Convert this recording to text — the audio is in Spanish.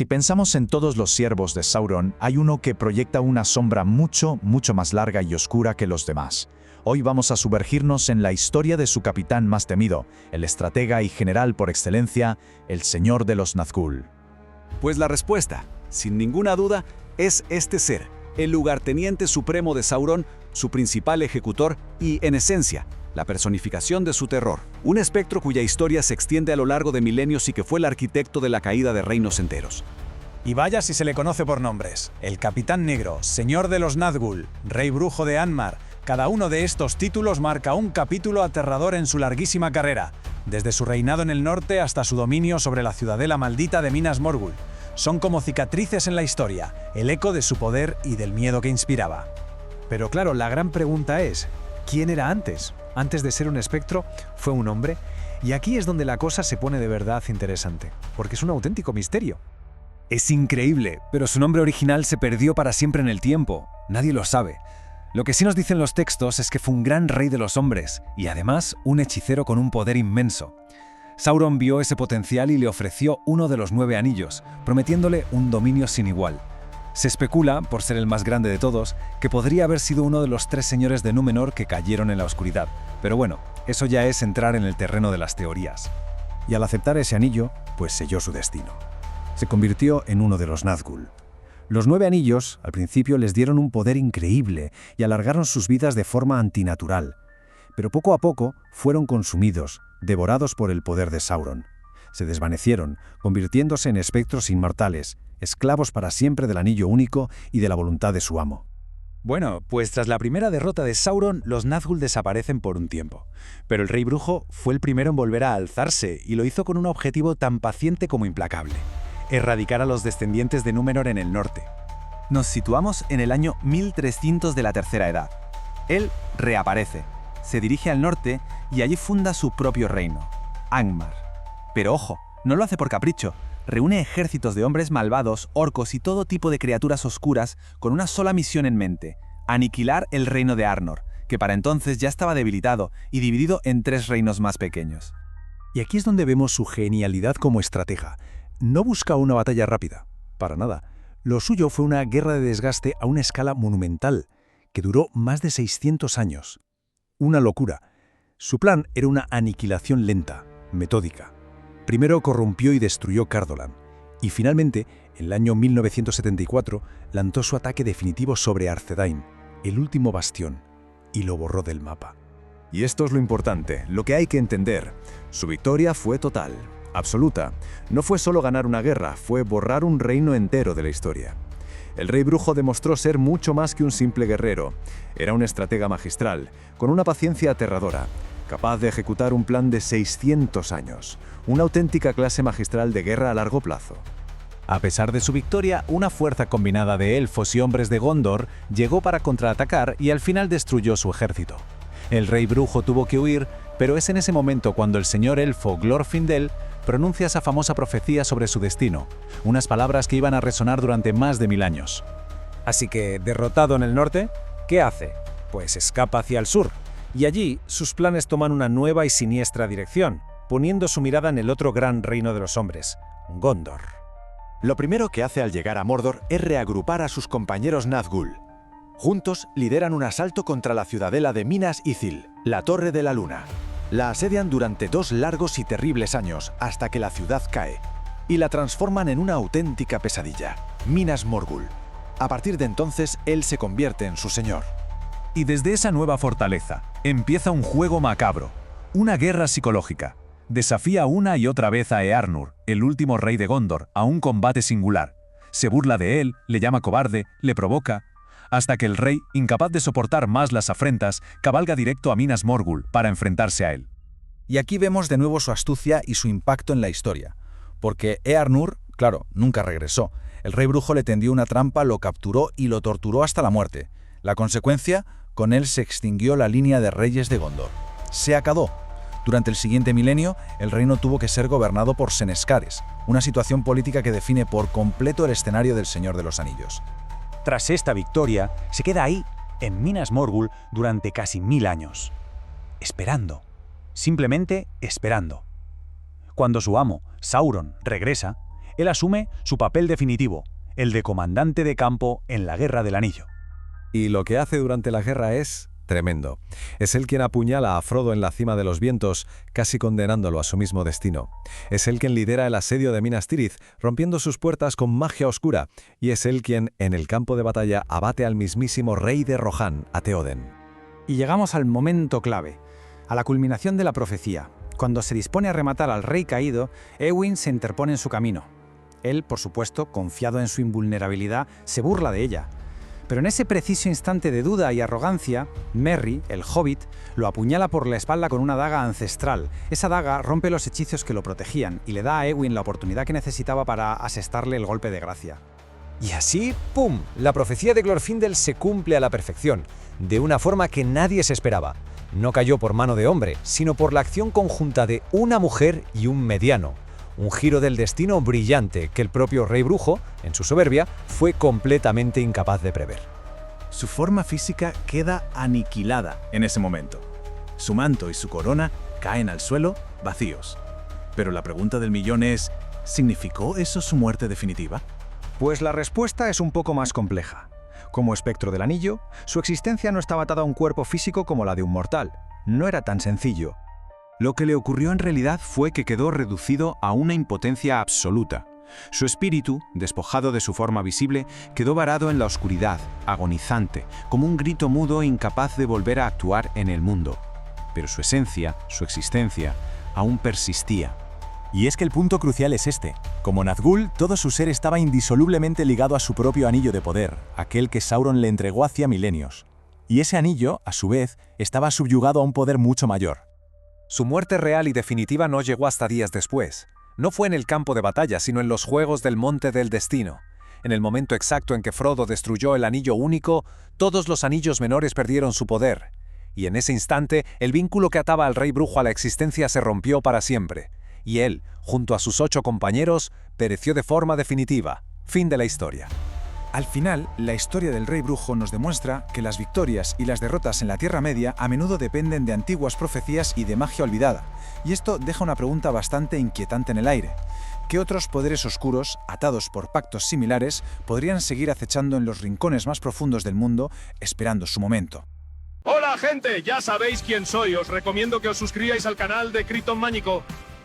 Si pensamos en todos los siervos de Sauron, hay uno que proyecta una sombra mucho más larga y oscura que los demás. Hoy vamos a sumergirnos en la historia de su capitán más temido, el estratega y general por excelencia, el Señor de los Nazgûl. Pues la respuesta, sin ninguna duda, es este ser, el lugarteniente supremo de Sauron, su principal ejecutor y, en esencia, la personificación de su terror. Un espectro cuya historia se extiende a lo largo de milenios y que fue el arquitecto de la caída de reinos enteros. Y vaya si se le conoce por nombres. El Capitán Negro, Señor de los Nazgûl, Rey Brujo de Angmar. Cada uno de estos títulos marca un capítulo aterrador en su larguísima carrera, desde su reinado en el norte hasta su dominio sobre la ciudadela maldita de Minas Morgul. Son como cicatrices en la historia, el eco de su poder y del miedo que inspiraba. Pero claro, la gran pregunta es, ¿quién era antes? Antes de ser un espectro, fue un hombre. Y aquí es donde la cosa se pone de verdad interesante, porque es un auténtico misterio. Es increíble, pero su nombre original se perdió para siempre en el tiempo. Nadie lo sabe. Lo que sí nos dicen los textos es que fue un gran rey de los hombres, y además un hechicero con un poder inmenso. Sauron vio ese potencial y le ofreció uno de los 9 anillos, prometiéndole un dominio sin igual. Se especula, por ser el más grande de todos, que podría haber sido uno de los 3 señores de Númenor que cayeron en la oscuridad. Pero bueno, eso ya es entrar en el terreno de las teorías. Y al aceptar ese anillo, pues selló su destino. Se convirtió en uno de los Nazgûl. Los 9 anillos, al principio, les dieron un poder increíble y alargaron sus vidas de forma antinatural. Pero poco a poco fueron consumidos, devorados por el poder de Sauron. Se desvanecieron, convirtiéndose en espectros inmortales, esclavos para siempre del anillo único y de la voluntad de su amo. Bueno, pues tras la primera derrota de Sauron, los Nazgûl desaparecen por un tiempo. Pero el Rey Brujo fue el primero en volver a alzarse y lo hizo con un objetivo tan paciente como implacable: erradicar a los descendientes de Númenor en el norte. Nos situamos en el año 1300 de la Tercera Edad. Él reaparece, se dirige al norte y allí funda su propio reino, Angmar. Pero ojo, no lo hace por capricho. Reúne ejércitos de hombres malvados, orcos y todo tipo de criaturas oscuras con una sola misión en mente: aniquilar el reino de Arnor, que para entonces ya estaba debilitado y dividido en 3 reinos más pequeños. Y aquí es donde vemos su genialidad como estratega. No busca una batalla rápida, para nada. Lo suyo fue una guerra de desgaste a una escala monumental, que duró más de 600 años. Una locura. Su plan era una aniquilación lenta, metódica. Primero corrompió y destruyó Cardolan, y finalmente, en el año 1974, lanzó su ataque definitivo sobre Arthedain, el último bastión, y lo borró del mapa. Y esto es lo importante, lo que hay que entender. Su victoria fue total, absoluta. No fue solo ganar una guerra, fue borrar un reino entero de la historia. El Rey Brujo demostró ser mucho más que un simple guerrero. Era un estratega magistral, con una paciencia aterradora, capaz de ejecutar un plan de 600 años, una auténtica clase magistral de guerra a largo plazo. A pesar de su victoria, una fuerza combinada de elfos y hombres de Gondor llegó para contraatacar y al final destruyó su ejército. El Rey Brujo tuvo que huir, pero es en ese momento cuando el señor elfo Glorfindel pronuncia esa famosa profecía sobre su destino, unas palabras que iban a resonar durante más de 1000 años. Así que, derrotado en el norte, ¿qué hace? Pues escapa hacia el sur. Y allí, sus planes toman una nueva y siniestra dirección, poniendo su mirada en el otro gran reino de los hombres, Gondor. Lo primero que hace al llegar a Mordor es reagrupar a sus compañeros Nazgûl. Juntos lideran un asalto contra la ciudadela de Minas Ithil, la Torre de la Luna. La asedian durante 2 largos y terribles años hasta que la ciudad cae, y la transforman en una auténtica pesadilla, Minas Morgul. A partir de entonces, él se convierte en su señor. Y desde esa nueva fortaleza empieza un juego macabro, una guerra psicológica. Desafía una y otra vez a Eärnur, el último rey de Gondor, a un combate singular. Se burla de él, le llama cobarde, le provoca, hasta que el rey, incapaz de soportar más las afrentas, cabalga directo a Minas Morgul para enfrentarse a él. Y aquí vemos de nuevo su astucia y su impacto en la historia. Porque Eärnur, claro, nunca regresó. El Rey Brujo le tendió una trampa, lo capturó y lo torturó hasta la muerte. La consecuencia, con él se extinguió la línea de reyes de Gondor. Se acabó. Durante el siguiente milenio, el reino tuvo que ser gobernado por senescares, una situación política que define por completo el escenario del Señor de los Anillos. Tras esta victoria, se queda ahí, en Minas Morgul, durante casi 1000 años. Esperando. Simplemente esperando. Cuando su amo, Sauron, regresa, Él asume su papel definitivo, el de comandante de campo en la Guerra del Anillo. Y lo que hace durante la guerra es tremendo. Es él quien apuñala a Frodo en la cima de los vientos, casi condenándolo a su mismo destino. Es él quien lidera el asedio de Minas Tirith, rompiendo sus puertas con magia oscura, y es él quien, en el campo de batalla, abate al mismísimo rey de Rohan, a Théoden. Y llegamos al momento clave, a la culminación de la profecía. Cuando se dispone a rematar al rey caído, Éowyn se interpone en su camino. Él, por supuesto, confiado en su invulnerabilidad, se burla de ella. Pero en ese preciso instante de duda y arrogancia, Merry, el hobbit, lo apuñala por la espalda con una daga ancestral. Esa daga rompe los hechizos que lo protegían y le da a Éowyn la oportunidad que necesitaba para asestarle el golpe de gracia. Y así, ¡pum!, la profecía de Glorfindel se cumple a la perfección, de una forma que nadie se esperaba. No cayó por mano de hombre, sino por la acción conjunta de una mujer y un mediano. Un giro del destino brillante que el propio Rey Brujo, en su soberbia, fue completamente incapaz de prever. Su forma física queda aniquilada en ese momento. Su manto y su corona caen al suelo vacíos. Pero la pregunta del millón es, ¿significó eso su muerte definitiva? Pues la respuesta es un poco más compleja. Como espectro del anillo, su existencia no estaba atada a un cuerpo físico como la de un mortal. No era tan sencillo. Lo que le ocurrió en realidad fue que quedó reducido a una impotencia absoluta. Su espíritu, despojado de su forma visible, quedó varado en la oscuridad, agonizante, como un grito mudo incapaz de volver a actuar en el mundo. Pero su esencia, su existencia, aún persistía. Y es que el punto crucial es este. Como Nazgûl, todo su ser estaba indisolublemente ligado a su propio anillo de poder, aquel que Sauron le entregó hacía milenios. Y ese anillo, a su vez, estaba subyugado a un poder mucho mayor. Su muerte real y definitiva no llegó hasta días después. No fue en el campo de batalla, sino en los Juegos del Monte del Destino. En el momento exacto en que Frodo destruyó el anillo único, todos los anillos menores perdieron su poder. Y en ese instante, el vínculo que ataba al Rey Brujo a la existencia se rompió para siempre. Y él, junto a sus 8 compañeros, pereció de forma definitiva. Fin de la historia. Al final, la historia del Rey Brujo nos demuestra que las victorias y las derrotas en la Tierra Media a menudo dependen de antiguas profecías y de magia olvidada. Y esto deja una pregunta bastante inquietante en el aire. ¿Qué otros poderes oscuros, atados por pactos similares, podrían seguir acechando en los rincones más profundos del mundo, esperando su momento? Hola gente, ya sabéis quién soy, os recomiendo que os suscribáis al canal de Criton Mágico.